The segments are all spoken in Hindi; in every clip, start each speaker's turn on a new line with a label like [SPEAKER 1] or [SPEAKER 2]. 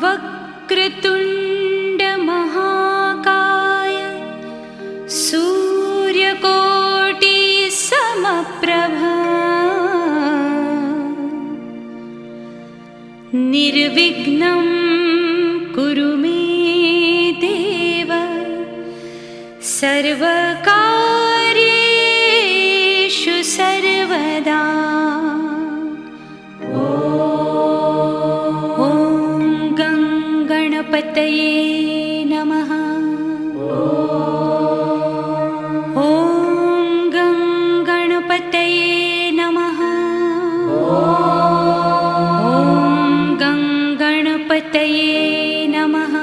[SPEAKER 1] वक्रतुण्ड महाकाय सूर्यकोटि समप्रभा निर्विघ्नं कुरु मे देव सर्वकार्येषु सर्वदा। गणपतये नमः। ॐ गणपतये नमः। ॐ गणपतये नमः।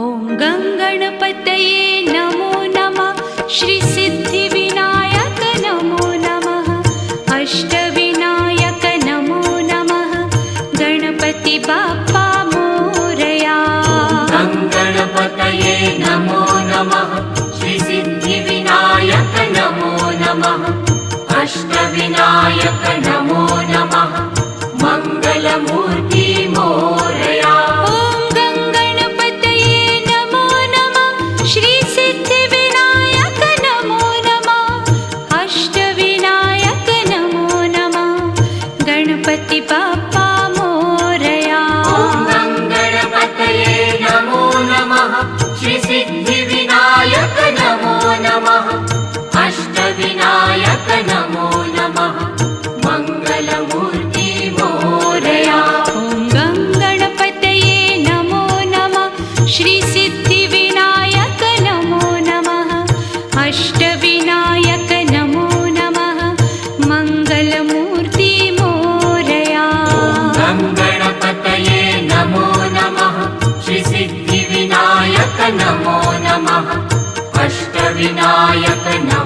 [SPEAKER 1] ॐ गणपतये नमो नमः। श्री सिद्धिविनायक नमो नमः। अष्टविनायक नमो नमः। गणपति बाप्पा मोरया।
[SPEAKER 2] गणपतये नमो नमः। श्री सिद्धिविनायक नमो नमः। अष्टविनायक नमो नमः। मंगलमूर्ति मोरया।
[SPEAKER 1] ॐ गणपतये नमो नमः। श्री सिद्धिविनायक नमो नमः। अष्टविनायक नमो नमः। गणपति बाप्पा मोरया।
[SPEAKER 2] गणपतये नमो नमः। श्री सिद्धिविनायक नमो नमः। अष्टविनायक नमो नमः। मंगलमूर्ति मोरया।
[SPEAKER 1] ॐ गणपतये नमो नमः। श्री सिद्धिविनायक नमो नमः। अष्टविनायक नमो नमः। मंगलमूर्ति मोरया।
[SPEAKER 2] गणपतये नमो नमः। श्री सिद्धिविनायक नमो नमः। अष्टविनायक नमो